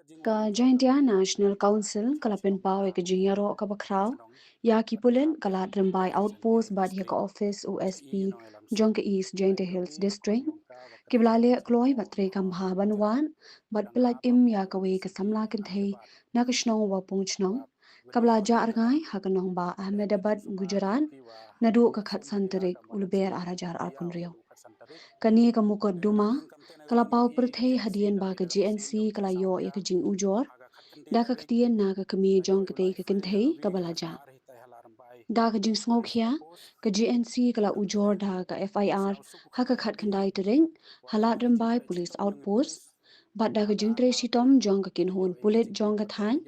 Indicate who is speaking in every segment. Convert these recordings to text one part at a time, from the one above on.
Speaker 1: Ka Jaintia National Council kalapin pau ke jingero ka bakraw ya kipulen kala rembai outpost bad ya ka office OSP jong ke East Jaintia Hills District kiblale kloy batre kam ha banwan bad pelak im ya ka we ka samla kin thei na ka shnong wa pung chnong kabla ja arngai ha ka nong ba Ahmedabad Gujarat nadu ka khat santerik ulber arajar arpun rio kani ka mukot duma kala pau perthei hadian ba ka GNC kala yo ya ka jing ujor da ka ktien na ka kami jong ka tei ka kinthei ka balaja da ka jing sngo khia ka GNC kala ujor da ka FIR ha ka khat khandai tering halat rambai police outpost bat da ka jing tre shitom jong ka kin hon pulit jong ka than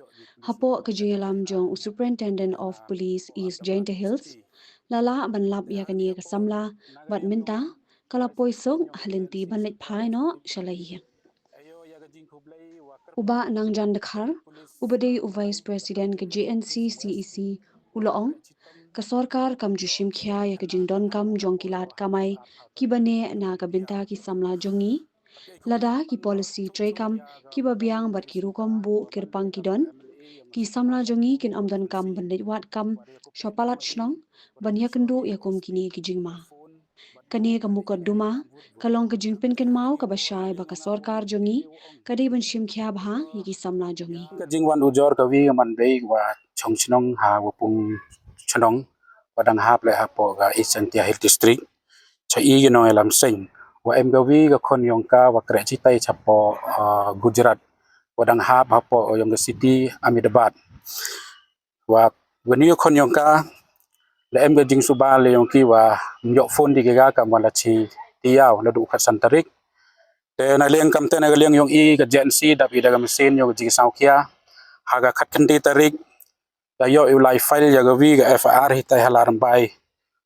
Speaker 1: hapo ka jingalam jong superintendent of police East Jaintia Hills lala banlap ya ka ni ka samla bat minta kala poisong halinti banlit phai no shalai uba nang jan dekhar ubade u vice president ke JNC CEC uloong ka sarkar kam jushim khya ya ka jingdon kam jongkilat kamai ki bane na ka binta ki samla jongi lada ki policy tre kam ki babiang bat ki rukom bu kirpang kidon ki samla jongi kin amdan kam bandit wat kam shopalat shnong banya kendu ya kum kini ki jingma kani ka mukot duma kalong ka jingpin kin mau ka bashay ba ka sarkar jongi kadi ban shim khya bha yiki samla jongi
Speaker 2: ka jingwan ujor ka wi man bei wa chongchnong ha wa pung chnong padang hap le hapo ga East Hill District cha I no elam sing wa em ga wi ga khon yong ka wa kre chi tai chapo Gujarat padang hap hapo yong ga city Ahmedabad wa wani khon yong ka le em ga jing suba le yong ki wa myo phone di ga ka wala chi tiaw na du khat santarik te na leng kam te na leng yong I ga agency da bi da ga mesin yong ji sau kia haga khat kandi tarik da yo ulai file ya ga wi ga FR hi tai halaram bai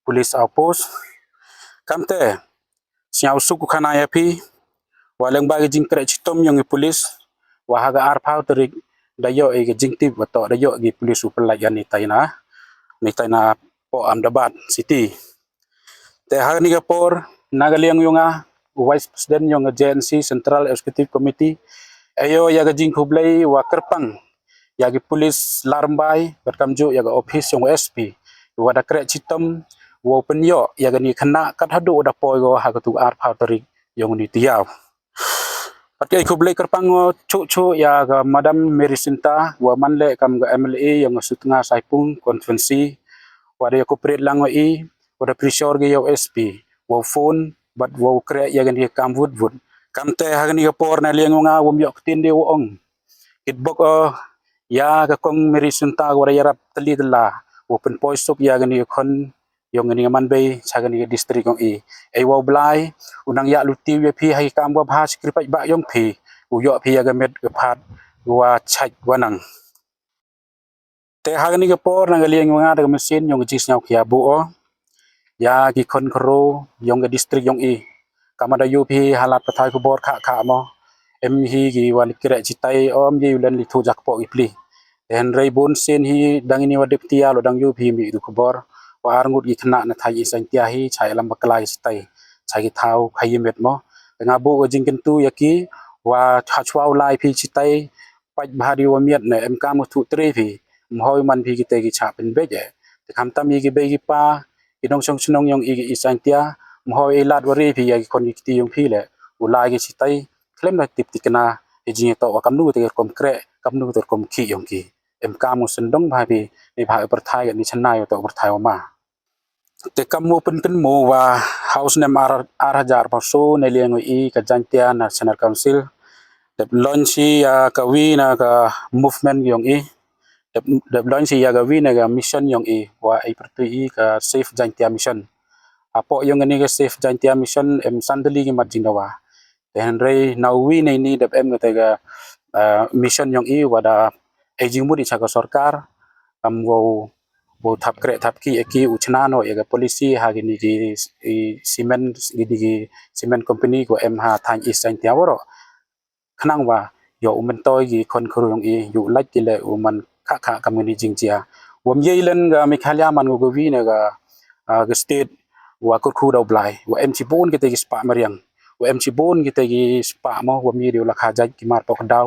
Speaker 2: police outpost kamte siaw su ku khana ya pi waleng ba ga jing kre chitom yong police wa haga ar phau tarik da yo e ga jing tip wa to da yo gi police u pelai ya ni tai na po Ahmedabad city te ha ni ga por nagaleng yonga vice president yong JNC Central Executive Committee ayo ya ga jing khublai wa kerpang yagi police larmbai berkamju yaga office yang SP wada kre chitam wo penyo yaga ni khana kat hadu da poi go ha tu ar phau tarik yang ni tiaw pakai kublai kerpang chu chu yaga madam Mary Sinta wa manle kam ga MLA yang sutnga saipung konferensi wada ya corporate lango I wada pressure ge yo SP wo phone bat wo kre yaga ni kam wud kam te ha ni por na lengonga wo myok tin de wo ong kitbok ya ka kong merisunta wara yarap tali dala open poisop ya gani kon yong ni man bay chagani district ong I wo blai unang ya luti we phi hai kam wa bha skripai ba yong phi u yo phi ya ga met ga phat wa chaj wanang te hagani ga por na ga lieng nga da mesin yong ji snyau khia bu o ya ki kon kro yong ga district yong kamada yu phi halat pathai ku bor kha mo em hi gi wan kire chitai om ji ulen li thu jak po ipli en rei bon sen hi dangini wadip tia lo dang yu phi mi du khobor war ngut gi khna na thai sang tia hi chai lam baklai stai chai gi thau khai met mo nga bu jing ken tu yaki wa chwa lai phi chitai paj bhari wa miet ne em kam thu tre phi mhoi man phi gi te gi cha pen be je te kham tam gi be gi pa idong song snong yong i sang tia mhoi lat wari phi ya gi kon gi ti yong phi le ulai gi chitai klem na tip tikna ejing to wa kam nu te kom kre kam nu te kom khi yong ki em kam mo sendong bha bi ni bha per thai ni chanai to per thai ma te kam mo pen pen mo wa house nem ar hajar pa so ne leng I ka jantia national council de launch ya ka wi na ka movement yong de launch ya ga wi na ga mission yong wa ai per tu ka safe jantia mission apo yong ni ga safe jantia mission em sandali gi mat jinawa then rei now we ni de em ga ga mission yong wada ejing mudi chaga sarkar am wo thap kre thap ki eki uchna no ega policy ha gi ni cement gi cement company ko em ha than is sang tiawro khnang wa yo umen toy gi kon khru yong yu lak ki le uman kha kam ni jingjia wom yeilen ga mikhalya man go wi ne ga state wa kur khu daw blai wa em chi bon ki te gi spa mariang wa em chi bon ki te gi spa mo wa mi ri la kha jaj ki mar pok daw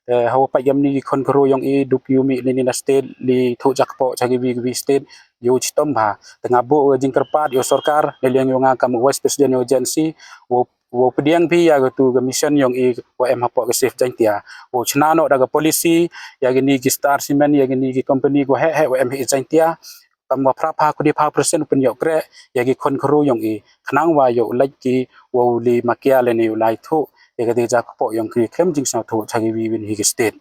Speaker 2: hawa pa yam ni kon kro yang i dup yumi ni na state li thu jak po chagi vi state yo chitom ba tengah bo jing kerpat yo sarkar yang yo ngakam vice president agency wo pediang pi ya tu mission yang i wa em hapo ke safe jang tia wo chna no daga policy ya gini ki star cement ya gini ki company ko he wa em hi jang tia tamwa prapha ku di pa persen pen yo kre ya gi kon kro yang i khnang wa yo like ki wo li makia le ni lai thu ya ga de jak po yang ki khem jing sa thu chagi vi win hi ki state